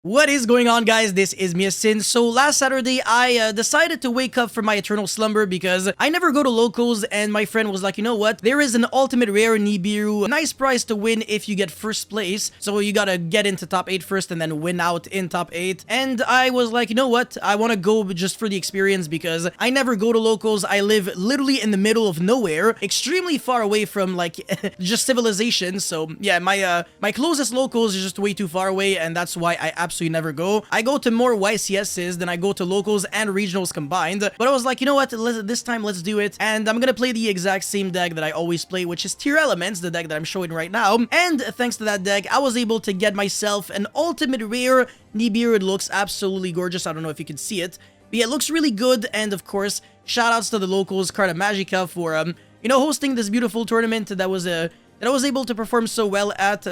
What is going on, guys? This is Sin. So last Saturday, I decided to wake up from my eternal slumber because I never go to locals, and my friend was like, you know what? There is an ultimate rare Nibiru, nice prize to win if you get first place. So you gotta get into top 8 first and then win out in top 8. And I was like, you know what? I want to go just for the experience because I never go to locals. I live literally in the middle of nowhere, extremely far away from like just civilization. So yeah, my closest locals is just way too far away, and that's why I absolutely never go. I go to more YCSs than I go to locals and regionals combined. But I was like, you know what? This time, let's do it. And I'm gonna play the exact same deck that I always play, which is Tearlaments, the deck that I'm showing right now. And thanks to that deck, I was able to get myself an ultimate rare Nibiru. It looks absolutely gorgeous. I don't know if you can see it, but yeah, it looks really good. And of course, shoutouts to the locals, Carta Magica, for hosting this beautiful tournament that I was able to perform so well at.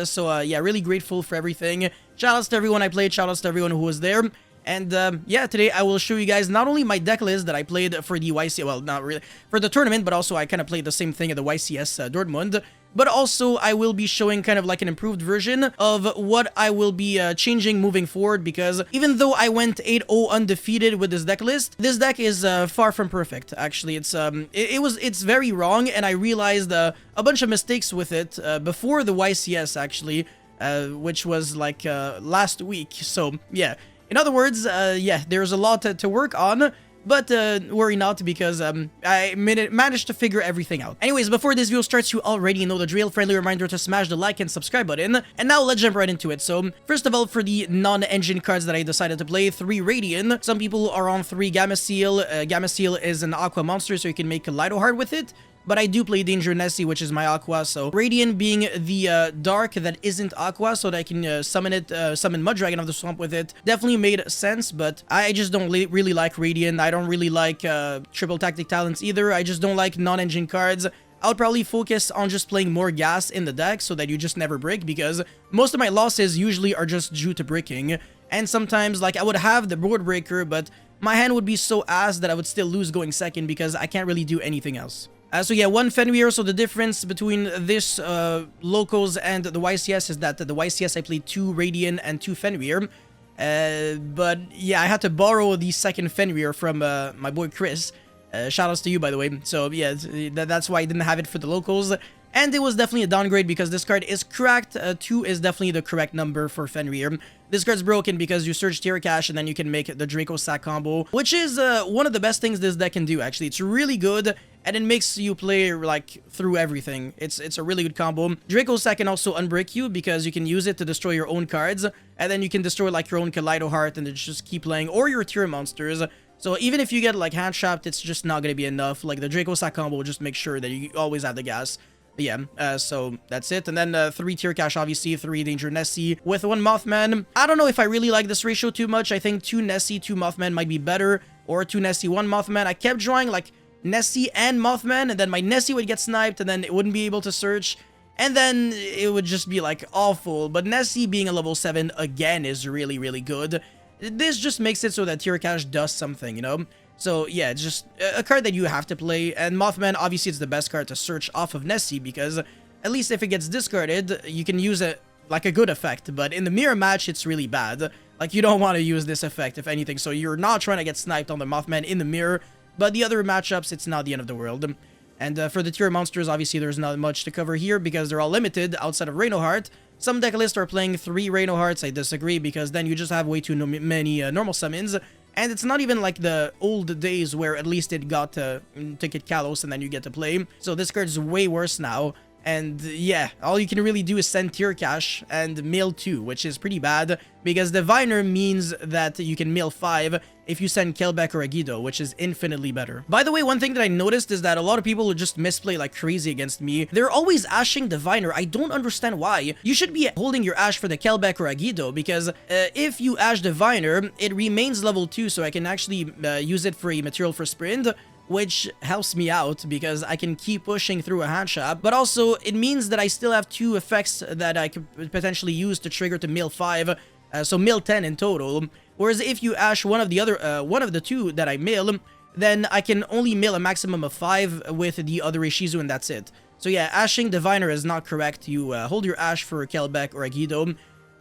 Yeah, really grateful for everything. Shoutouts to everyone I played, shoutouts to everyone who was there. And yeah, today I will show you guys not only my deck list that I played for the YCS, well, not really for the tournament, but also I kind of played the same thing at the YCS Dortmund. But also, I will be showing kind of like an improved version of what I will be changing moving forward, because even though I went 8-0 undefeated with this deck list, this deck is far from perfect. Actually, it's very wrong, and I realized a bunch of mistakes with it before the YCS, actually, which was like last week. So yeah, in other words, yeah, there's a lot to work on. But worry not, because I managed to figure everything out. Anyways, before this video starts, you already know the drill. Friendly reminder to smash the like and subscribe button. And now let's jump right into it. So first of all, for the non-engine cards that I decided to play, 3 Radiant. Some people are on 3 Gamma Seal. Gamma Seal is an Aqua monster, so you can make Kaleido Heart with it. But I do play Danger Nessie, which is my Aqua, so Radiant being the Dark that isn't Aqua, so that I can summon Mudragon of the Swamp with it, definitely made sense. But I just don't really like Radiant. I don't really like Triple Tactic Talents either. I just don't like non-engine cards. I would probably focus on just playing more gas in the deck so that you just never break, because most of my losses usually are just due to breaking. And sometimes, like, I would have the board breaker, but my hand would be so ass that I would still lose going second because I can't really do anything else. So yeah, 1 Fenrir. So the difference between this locals and the YCS is that the YCS I played 2 Radiant and 2 Fenrir. But yeah, I had to borrow the second Fenrir from my boy Chris. Shoutouts to you, by the way. So yeah, that's why I didn't have it for the locals. And it was definitely a downgrade because this card is cracked. 2 is definitely the correct number for Fenrir. This card's broken because you search Tier Cash and then you can make the Draco Sack combo, which is one of the best things this deck can do, actually. It's really good, and it makes you play, like, through everything. It's a really good combo. Draco Sack can also unbreak you because you can use it to destroy your own cards, and then you can destroy, like, your own Kaleido Heart and then just keep playing, or your tier monsters. So even if you get, like, hand trapped, it's just not gonna be enough. Like, the Draco Sack combo will just make sure that you always have the gas. But yeah, so that's it. And then 3 Tier Cash, obviously, 3 Danger Nessie with 1 Mothman. I don't know if I really like this ratio too much. I think 2 Nessie, 2 Mothman might be better, or 2 Nessie, 1 Mothman. I kept drawing, like, Nessie and Mothman, and then my Nessie would get sniped, and then it wouldn't be able to search, and then it would just be, like, awful. But Nessie being a level 7, again, is really, really good. This just makes it so that Tier Cash does something, you know? So yeah, it's just a card that you have to play, and Mothman, obviously, it's the best card to search off of Nessie, because at least if it gets discarded, you can use it like a good effect, but in the mirror match, it's really bad. Like, you don't want to use this effect, if anything, so you're not trying to get sniped on the Mothman in the mirror, but the other matchups, it's not the end of the world. And for the tier monsters, obviously, there's not much to cover here, because they're all limited outside of Reno Heart. Some deck lists are playing 3 Reno Hearts. I disagree, because then you just have way too many normal summons. And it's not even like the old days where at least it got to get Kalos and then you get to play. So this card's way worse now. And yeah, all you can really do is send Tier Cash and mill 2, which is pretty bad, because Diviner means that you can mill 5 if you send Kelbeck or Agido, which is infinitely better. By the way, one thing that I noticed is that a lot of people would just misplay like crazy against me. They're always ashing Diviner. I don't understand why. You should be holding your ash for the Kelbeck or Agido, because if you ash Diviner, it remains level 2, so I can actually use it for a material for sprint, which helps me out because I can keep pushing through a hand shop. But also, it means that I still have 2 effects that I could potentially use to trigger to mill 5, so mill 10 in total. Whereas if you ash one of the 2 that I mill, then I can only mill a maximum of 5 with the other Ishizu, and that's it. So yeah, ashing Diviner is not correct. You hold your ash for Kelbeck or Agido.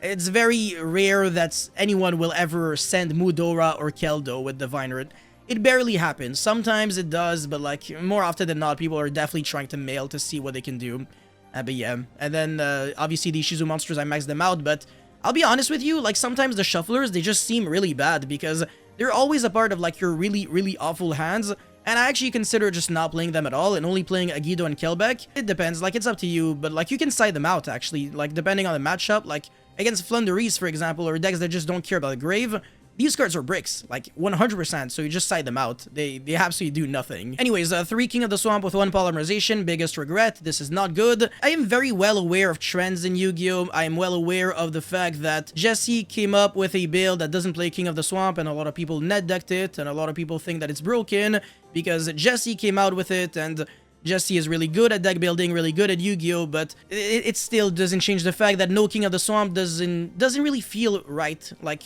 It's very rare that anyone will ever send Mudora or Keldo with Diviner. It barely happens. Sometimes it does, but like more often than not, people are definitely trying to mail to see what they can do. But yeah, and then obviously these Shizu monsters, I maxed them out, but I'll be honest with you, like sometimes the shufflers, they just seem really bad because they're always a part of like your really awful hands. And I actually consider just not playing them at all and only playing Agido and Kelbeck. It depends, like it's up to you, but like you can side them out actually, like depending on the matchup, like against Flunderies, for example, or decks that just don't care about the grave. These cards are bricks, like 100%, so you just side them out. They absolutely do nothing. Anyways, 3 King of the Swamp with 1 Polymerization, biggest regret, this is not good. I am very well aware of trends in Yu-Gi-Oh! I am well aware of the fact that Jesse came up with a build that doesn't play King of the Swamp, and a lot of people net decked it, and a lot of people think that it's broken, because Jesse came out with it, and Jesse is really good at deck building, really good at Yu-Gi-Oh, but it still doesn't change the fact that no King of the Swamp doesn't really feel right. Like,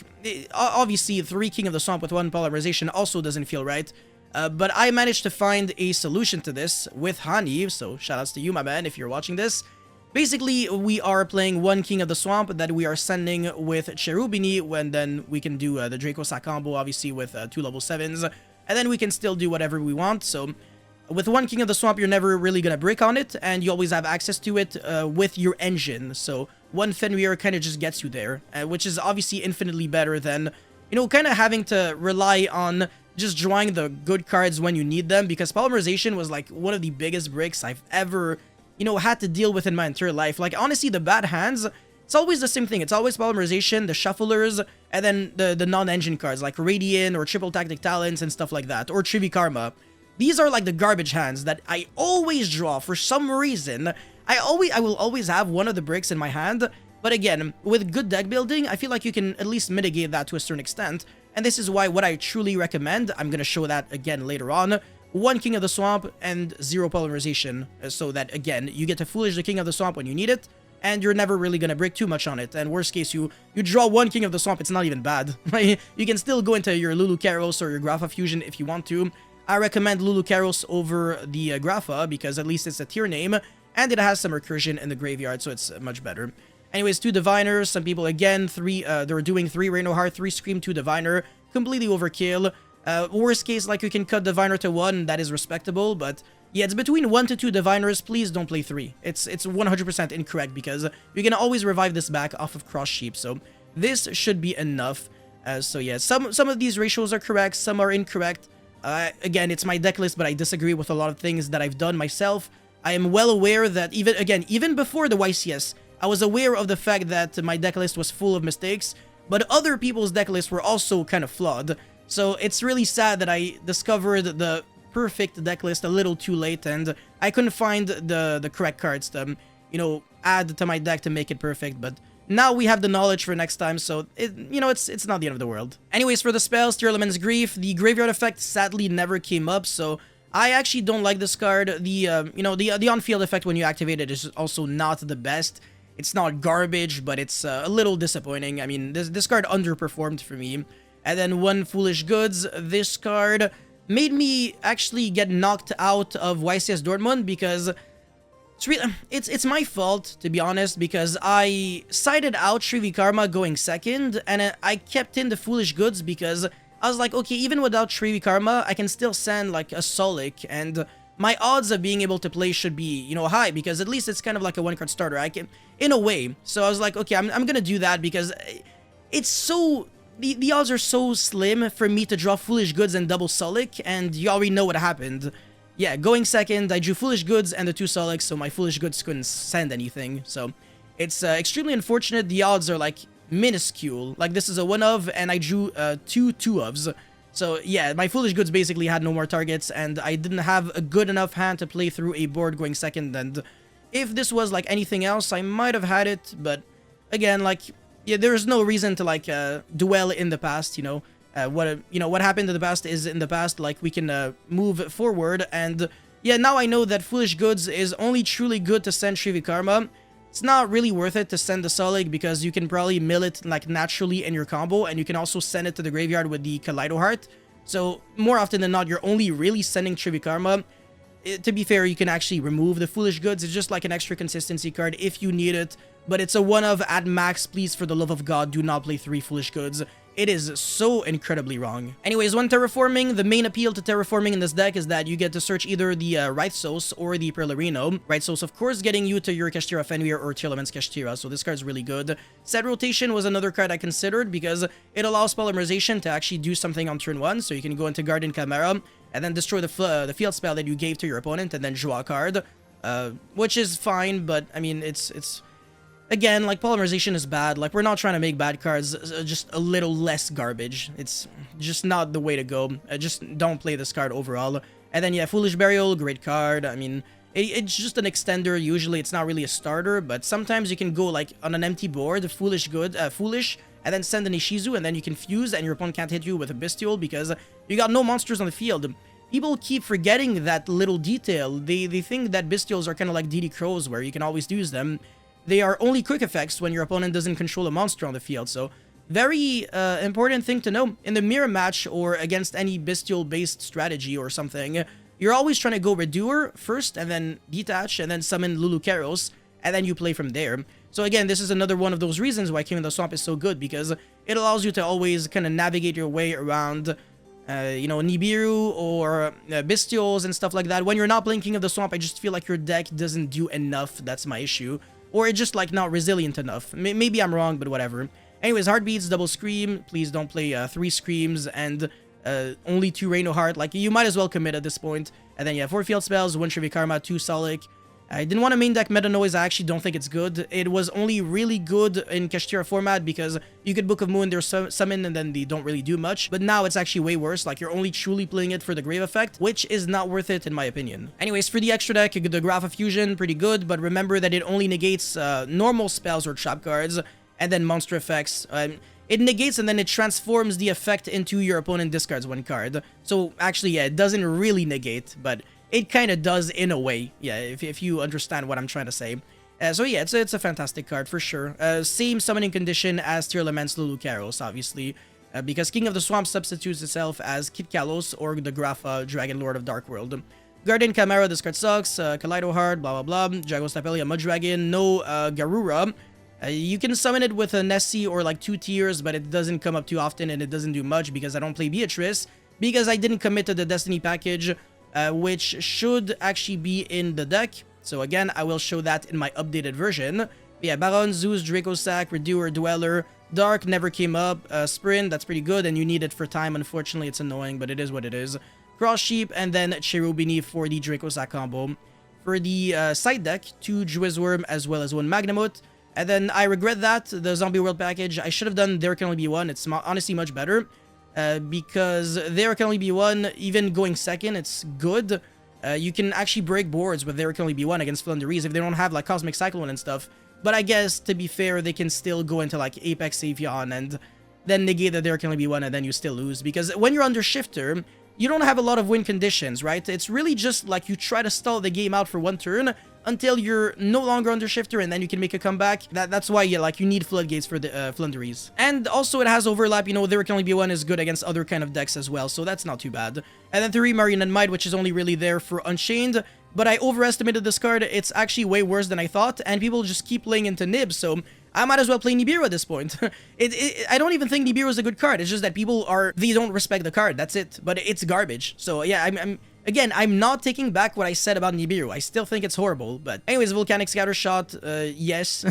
obviously, 3 King of the Swamp with 1 Polymerization also doesn't feel right. But I managed to find a solution to this with Hani, so shoutouts to you, my man, if you're watching this. Basically, we are playing 1 King of the Swamp that we are sending with Cherubini, when then we can do the Draco Sack combo, obviously, with 2 level 7s, and then we can still do whatever we want, so with 1 King of the Swamp, you're never really gonna brick on it, and you always have access to it with your engine. So 1 Fenrir kind of just gets you there, which is obviously infinitely better than, you know, kind of having to rely on just drawing the good cards when you need them, because Polymerization was like one of the biggest bricks I've ever, you know, had to deal with in my entire life. Like, honestly, the bad hands, it's always the same thing. It's always Polymerization, the Shufflers, and then the non-engine cards, like Radiant, or Triple Tactic Talents, and stuff like that, or Trivi Karma. These are like the garbage hands that I always draw for some reason. I will always have one of the bricks in my hand, but again, with good deck building, I feel like you can at least mitigate that to a certain extent, and this is why what I truly recommend, I'm gonna show that again later on, 1 King of the Swamp and 0 Polymerization, so that again, you get to Foolish the King of the Swamp when you need it, and you're never really gonna brick too much on it, and worst case, you draw 1 King of the Swamp, it's not even bad. You can still go into your Lulu Karos or your Grapha Fusion if you want to. I recommend Lulu Karos over the Grapha, because at least it's a tier name, and it has some recursion in the graveyard, so it's much better. Anyways, 2 Diviners, some people, again, they're doing 3 Reino Heart, 3 Scream, 2 Diviner, completely overkill. Worst case, like, you can cut Diviner to 1, that is respectable, but yeah, it's between 1 to 2 Diviners, please don't play 3. It's 100% incorrect, because you can always revive this back off of Cross Sheep, so this should be enough. So yeah, some of these ratios are correct, some are incorrect. Again, it's my deck list, but I disagree with a lot of things that I've done myself. I am well aware that even before the YCS, I was aware of the fact that my deck list was full of mistakes, but other people's deck lists were also kind of flawed. So it's really sad that I discovered the perfect deck list a little too late, and I couldn't find the correct cards to, you know, add to my deck to make it perfect, but now we have the knowledge for next time, so you know, it's not the end of the world. Anyways, for the spells, Tearlaments Grief, the graveyard effect sadly never came up, so I actually don't like this card. The you know, the on-field effect when you activate it is also not the best. It's not garbage, but it's a little disappointing. I mean, this card underperformed for me. And then 1 Foolish Goods, this card made me actually get knocked out of YCS Dortmund, because it's my fault, to be honest, because I sided out Trivi Karma going second, and I kept in the Foolish Goods because I was like, okay, even without Trivi Karma, I can still send like a Solic, and my odds of being able to play should be, you know, high, because at least it's kind of like a 1-card starter, I can, in a way. So I was like, okay, I'm gonna do that, because it's so, the odds are so slim for me to draw Foolish Goods and double Solic, and you already know what happened. Yeah, going second, I drew Foolish Goods and the 2 Solics, so my Foolish Goods couldn't send anything. So it's extremely unfortunate. The odds are like minuscule. Like, this is a 1-of, and I drew 2 2-ofs. So yeah, my Foolish Goods basically had no more targets, and I didn't have a good enough hand to play through a board going second. And if this was like anything else, I might have had it, but again, like, yeah, there's no reason to like dwell in the past, you know. What happened in the past is in the past. Like, we can move forward, and yeah, now I know that Foolish Goods is only truly good to send Trivi Karma. It's not really worth it to send the Solic, because you can probably mill it like naturally in your combo, and you can also send it to the graveyard with the Kaleido Heart. So more often than not, you're only really sending Trivi Karma. to be fair, you can actually remove the Foolish Goods. It's just like an extra consistency card if you need it. But it's a one of at max. Please, for the love of God, do not play 3 Foolish Goods. It is so incredibly wrong. Anyways, when terraforming, the main appeal to terraforming in this deck is that you get to search either the Rythsos or the Perlarino. Rythsos, of course, getting you to your Kashtira Fenrir or Tearlaments Kashtira, so this card's really good. Set Rotation was another card I considered because it allows Polymerization to actually do something on turn 1, so you can go into Garden Chimera and then destroy the field spell that you gave to your opponent and then draw a card, which is fine, but I mean, it's again, like, Polymerization is bad. Like, we're not trying to make bad cards, just a little less garbage. It's just not the way to go. Just don't play this card overall. And then, yeah, Foolish Burial, great card. I mean, it's just an extender. Usually, it's not really a starter, but sometimes you can go, like, on an empty board, Foolish, and then send an Ishizu, and then you can fuse, and your opponent can't hit you with a Bestiole because you got no monsters on the field. People keep forgetting that little detail. They think that Bestioles are kind of like DD Crows, where you can always use them. They are only quick effects when your opponent doesn't control a monster on the field, so very important thing to know. In the mirror match or against any Bestiole-based strategy or something, you're always trying to go Redoer first, and then Detach, and then summon Lulukeros, and then you play from there. So again, this is another one of those reasons why King of the Swamp is so good, because it allows you to always kind of navigate your way around, you know, Nibiru or Bestioles and stuff like that. When you're not playing King of the Swamp, I just feel like your deck doesn't do enough. That's my issue. Or it's just, like, not resilient enough. Maybe I'm wrong, but whatever. Anyways, Heartbeats, double Scream. Please don't play 3 Screams and only 2 Reino Heart. Like, you might as well commit at this point. And then, yeah, 4 Field Spells, 1 Trivia Karma, 2 Solic. I didn't want to main deck Meta Noise. I actually don't think it's good. It was only really good in Kashtira format because you could Book of Moon their summon and then they don't really do much. But now it's actually way worse. Like, you're only truly playing it for the Grave Effect, which is not worth it in my opinion. Anyways, for the extra deck, the Graph of Fusion, pretty good. But remember that it only negates normal spells or trap cards and then monster effects. It negates and then it transforms the effect into your opponent discards 1 card. So actually, yeah, it doesn't really negate, but it kind of does in a way, yeah, if you understand what I'm trying to say. So yeah, it's a fantastic card for sure. Same summoning condition as Tearlaments Lulukeros, obviously, because King of the Swamp substitutes itself as Kit Kalos or the Grapha, Dragon Lord of Dark World. Guardian Chimera, this card sucks. Kaleido Heart, blah blah blah. Dragos Tapelia, Mud Dragon, no Garura. You can summon it with a Nessie or like 2 tiers, but it doesn't come up too often and it doesn't do much because I don't play Beatrice, because I didn't commit to the Destiny package, which should actually be in the deck. So again, I will show that in my updated version. But yeah, Baron, Zeus, Dracosac, Redoer, Dweller, Dark never came up. Sprint, that's pretty good, and you need it for time. Unfortunately, it's annoying, but it is what it is. Cross Sheep, and then Cherubini for the Dracosac combo. For the side deck, 2 Juizworm as well as 1 Magnamut. And then I regret that, the Zombie World package. I should have done There Can Only Be One. It's honestly much better. Because There Can Only Be One, even going second, it's good. You can actually break boards with There Can Only Be One against Flunderies if they don't have like Cosmic Cyclone and stuff. But I guess, to be fair, they can still go into like Apex Avion and then negate that There Can Only Be One and then you still lose. Because when you're under Shifter, you don't have a lot of win conditions, right? It's really just like you try to stall the game out for 1 turn until you're no longer under Shifter and then you can make a comeback. That's why you need Floodgates for the Flunderies. And also it has overlap, you know, There Can Only Be One is good against other kind of decks as well, so that's not too bad. And then 3 Marionette Might, which is only really there for Unchained, but I overestimated this card. It's actually way worse than I thought, and people just keep playing into Nib, so I might as well play Nibiru at this point. I don't even think Nibiru is a good card. It's just that they don't respect the card. That's it. But it's garbage. So yeah, again, I'm not taking back what I said about Nibiru. I still think it's horrible. But anyways, Volcanic Scattershot, yes.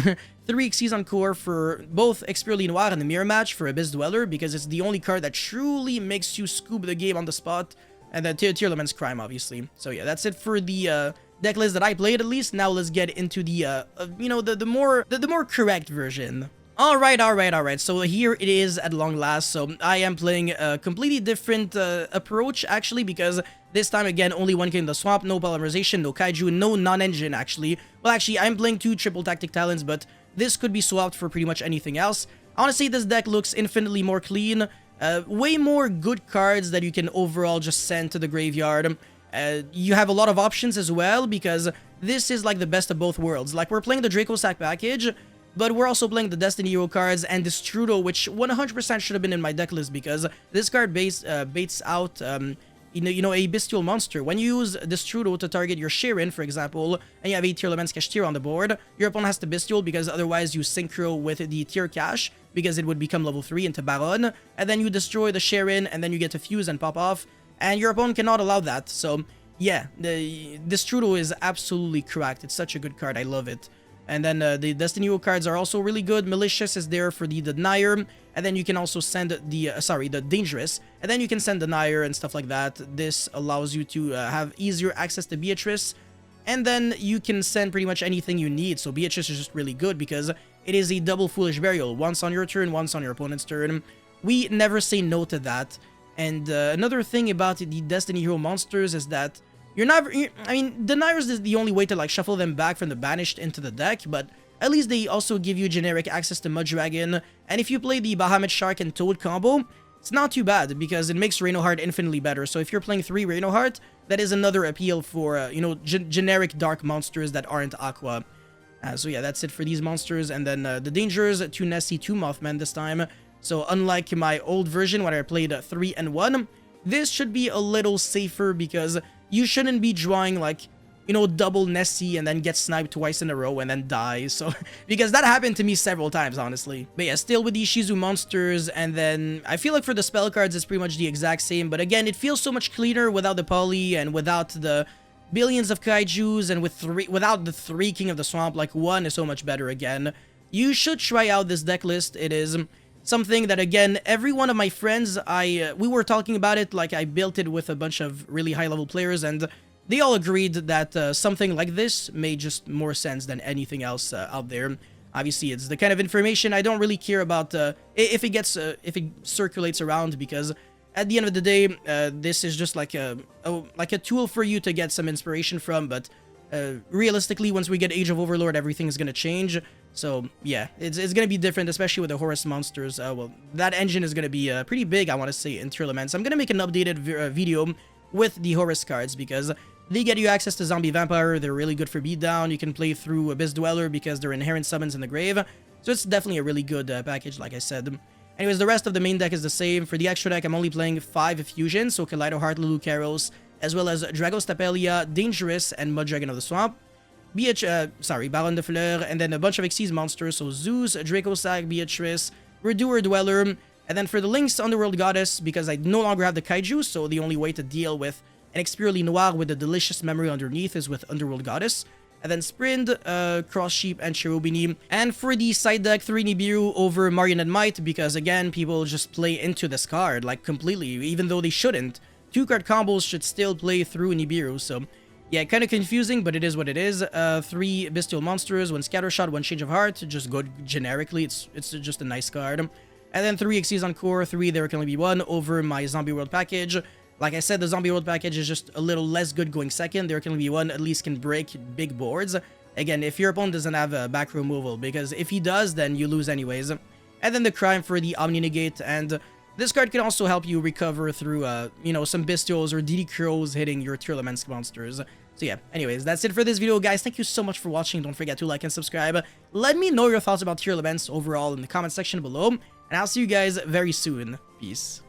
3 Xyz Core for both Expurely Noir and the Mirror Match for Abyss Dweller, because it's the only card that truly makes you scoop the game on the spot. And then Tearlaments Crime, obviously. So yeah, that's it for the deck list that I played, at least. Now let's get into the you know, the more correct version. Alright, so here it is at long last. So I am playing a completely different approach, actually, because this time, again, only 1 King of the Swamp, no Polymerization, no Kaiju, no non-engine, actually. Well, actually, I'm playing 2 Triple Tactic Talons, but this could be swapped for pretty much anything else. Honestly, this deck looks infinitely more clean. Way more good cards that you can overall just send to the graveyard. You have a lot of options as well, because this is like the best of both worlds. Like, we're playing the Dracosac package, but we're also playing the Destiny Hero cards and this Trudeau, which 100% should have been in my deck list, because this card baits out a bestial monster. When you use Destrudo to target your Sharon, for example, and you have a Tearlaments cache tier on the board, your opponent has to bestial because otherwise you synchro with the tier cache because it would become level 3 into Baron, and then you destroy the Sharon, and then you get to fuse and pop off, and your opponent cannot allow that. So yeah, this Destrudo is absolutely cracked. It's such a good card. I love it. And then the Destiny cards are also really good. Malicious is there for the Denier, and then you can also send the Dangerous, and then you can send Denier and stuff like that. This allows you to have easier access to Beatrice, and then you can send pretty much anything you need. So Beatrice is just really good because it is a double Foolish Burial, once on your turn, once on your opponent's turn. We never say no to that. And another thing about the Destiny Hero monsters is that I mean, Deniers is the only way to like shuffle them back from the Banished into the deck, but at least they also give you generic access to Muddragon, and if you play the Bahamut Shark and Toad combo, it's not too bad because it makes Reinoheart infinitely better. So if you're playing 3 Reinoheart, that is another appeal for, generic dark monsters that aren't Aqua. So yeah, that's it for these monsters, and then the Dangers, 2 Nessie, 2 Mothman this time. So unlike my old version when I played 3 and 1, this should be a little safer because you shouldn't be drawing like, double Nessie and then get sniped twice in a row and then die. So, because that happened to me several times, honestly. But yeah, still with these Shizu monsters, and then I feel like for the spell cards, it's pretty much the exact same. But again, it feels so much cleaner without the poly and without the billions of kaijus, and without the 3 King of the Swamp. Like, 1 is so much better again. You should try out this deck list. It is something that, again, every one of my friends, we were talking about it, like I built it with a bunch of really high-level players, and they all agreed that something like this made just more sense than anything else out there. Obviously, it's the kind of information I don't really care about if it circulates around, because at the end of the day, this is just like a tool for you to get some inspiration from, but realistically, once we get Age of Overlord, everything is going to change. So yeah, it's going to be different, especially with the Horus monsters. Well, that engine is going to be pretty big, I want to say, in Tearlaments. I'm going to make an updated video with the Horus cards because they get you access to Zombie Vampire. They're really good for beatdown. You can play through Abyss Dweller because they're inherent summons in the grave. So it's definitely a really good package, like I said. Anyways, the rest of the main deck is the same. For the extra deck, I'm only playing 5 fusions, so Kaleido Heart, Lulu Karos, as well as Dragos Tapelia, Dangerous, and Muddragon of the Swamp. Baron de Fleur, and then a bunch of Xyz monsters, so Zeus, Dracossack, Beatrice, Redoer Dweller, and then for the Lynx, Underworld Goddess, because I no longer have the Kaiju, so the only way to deal with an Expurely Noir with the delicious memory underneath is with Underworld Goddess. And then Sprint, Cross Sheep, and Cherubini. And for the side deck, 3 Nibiru over Marionette Might, because again, people just play into this card, like completely, even though they shouldn't. 2-card combos should still play through Nibiru, so yeah, kind of confusing, but it is what it is. 3 Bestial Monsters, 1 Scattershot, 1 Change of Heart, just good generically, it's just a nice card. And then 3 Xyz Encore, 3 There Can Only Be One over my Zombie World package. Like I said, the Zombie World package is just a little less good going second. There Can Only Be One at least can break big boards. Again, if your opponent doesn't have a back row removal, because if he does, then you lose anyways. And then the Crime for the Omni Negate, and this card can also help you recover through, some Bestials or DD Crows hitting your Tearlaments monsters. So yeah, anyways, that's it for this video, guys. Thank you so much for watching. Don't forget to like and subscribe. Let me know your thoughts about Tearlaments overall in the comment section below, and I'll see you guys very soon. Peace.